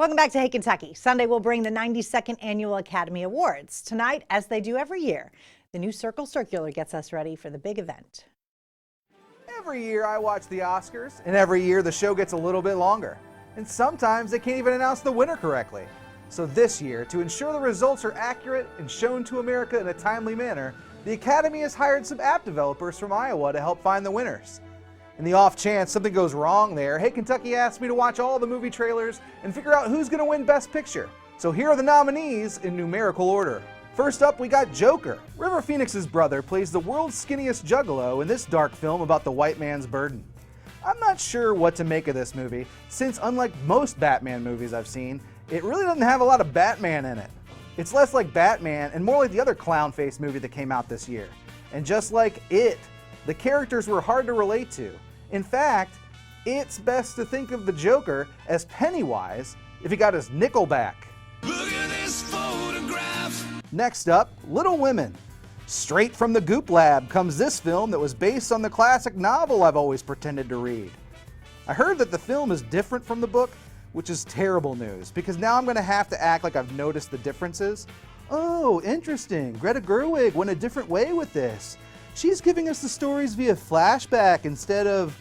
Welcome back to Hey Kentucky. Sunday will bring the 92nd Annual Academy Awards. Tonight, as they do every year, the new Circle Circular gets us ready for the big event. Every year I watch the Oscars, and every year the show gets a little bit longer. And sometimes they can't even announce the winner correctly. So this year, to ensure the results are accurate and shown to America in a timely manner, the Academy has hired some app developers from Iowa to help find the winners. In the off chance something goes wrong there, Hey Kentucky asked me to watch all the movie trailers and figure out who's going to win Best Picture. So here are the nominees in numerical order. First up, we got Joker. River Phoenix's brother plays the world's skinniest juggalo in this dark film about the white man's burden. I'm not sure what to make of this movie, since unlike most Batman movies I've seen, it really doesn't have a lot of Batman in it. It's less like Batman and more like the other clown face movie that came out this year. And just like It, the characters were hard to relate to. In fact, it's best to think of the Joker as Pennywise if he got his nickel back. Look at this photograph. Next up, Little Women. Straight from the Goop Lab comes this film that was based on the classic novel I've always pretended to read. I heard that the film is different from the book, which is terrible news, because now I'm going to have to act like I've noticed the differences. Oh, interesting. Greta Gerwig went a different way with this. She's giving us the stories via flashback instead of,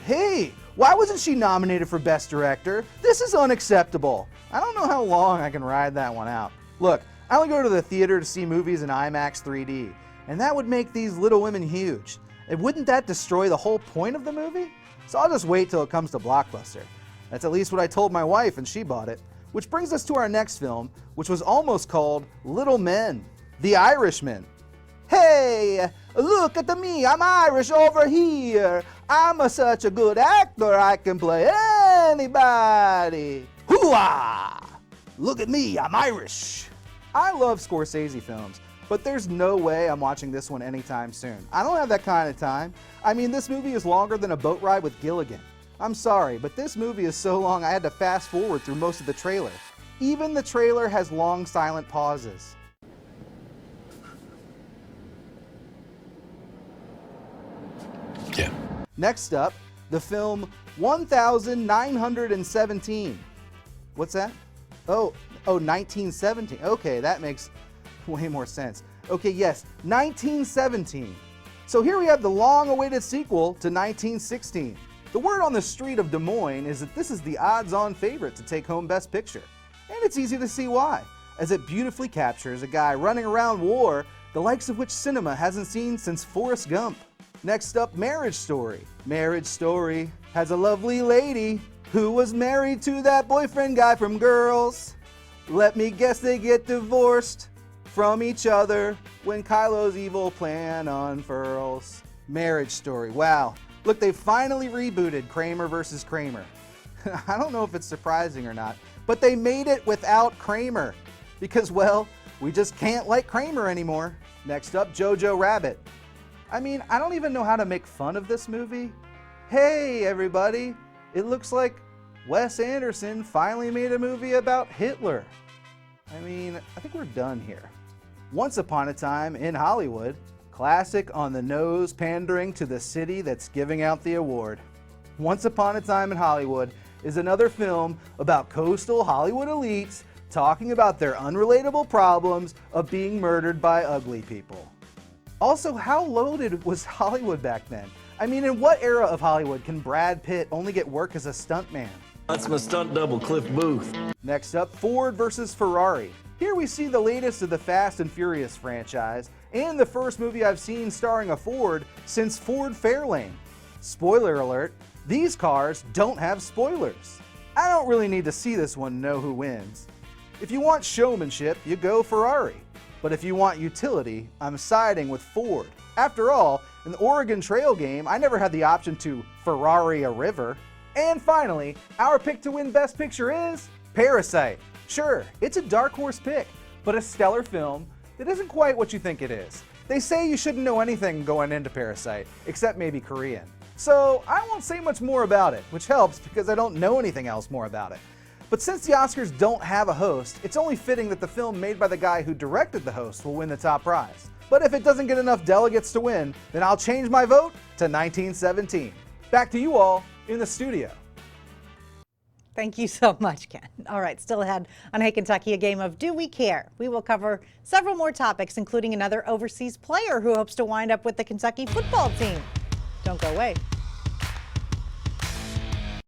hey, why wasn't she nominated for Best Director? This is unacceptable. I don't know how long I can ride that one out. Look, I only go to the theater to see movies in IMAX 3D, and that would make these Little Women huge. And wouldn't that destroy the whole point of the movie? So I'll just wait till it comes to Blockbuster. That's at least what I told my wife and she bought it. Which brings us to our next film, which was almost called Little Men, The Irishman. Hey, look at me, I'm Irish over here. I'm such a good actor, I can play anybody. Hoo-ah! Look at me, I'm Irish. I love Scorsese films, but there's no way I'm watching this one anytime soon. I don't have that kind of time. I mean, this movie is longer than a boat ride with Gilligan. I'm sorry, but this movie is so long I had to fast forward through most of the trailer. Even the trailer has long silent pauses. Yeah. Next up, the film 1917. What's that? Oh, 1917. Okay, that makes way more sense. Okay, yes, 1917. So here we have the long-awaited sequel to 1916. The word on the street of Des Moines is that this is the odds-on favorite to take home Best Picture. And it's easy to see why, as it beautifully captures a guy running around war, the likes of which cinema hasn't seen since Forrest Gump. Next up, Marriage Story. Marriage Story has a lovely lady who was married to that boyfriend guy from Girls. Let me guess they get divorced from each other when Kylo's evil plan unfurls. Marriage Story, wow. Look, they finally rebooted Kramer versus Kramer. I don't know if it's surprising or not, but they made it without Kramer. Because, well, we just can't like Kramer anymore. Next up, Jojo Rabbit. I mean, I don't even know how to make fun of this movie. Hey, everybody, it looks like Wes Anderson finally made a movie about Hitler. I mean, I think we're done here. Once Upon a Time in Hollywood, classic on the nose pandering to the city that's giving out the award. Once Upon a Time in Hollywood is another film about coastal Hollywood elites talking about their unrelatable problems of being murdered by ugly people. Also, how loaded was Hollywood back then? I mean, in what era of Hollywood can Brad Pitt only get work as a stuntman? That's my stunt double, Cliff Booth. Next up, Ford versus Ferrari. Here we see the latest of the Fast and Furious franchise, and the first movie I've seen starring a Ford since Ford Fairlane. Spoiler alert, these cars don't have spoilers. I don't really need to see this one to know who wins. If you want showmanship, you go Ferrari. But if you want utility, I'm siding with Ford. After all, in the Oregon Trail game, I never had the option to Ferrari a river. And finally, our pick to win Best Picture is Parasite. Sure, it's a dark horse pick, but a stellar film that isn't quite what you think it is. They say you shouldn't know anything going into Parasite, except maybe Korean. So I won't say much more about it, which helps because I don't know anything else more about it. But since the Oscars don't have a host, it's only fitting that the film made by the guy who directed the host will win the top prize. But if it doesn't get enough delegates to win, then I'll change my vote to 1917. Back to you all in the studio. Thank you so much, Ken. All right, still ahead on Hey Kentucky, a game of Do We Care? We will cover several more topics, including another overseas player who hopes to wind up with the Kentucky football team. Don't go away.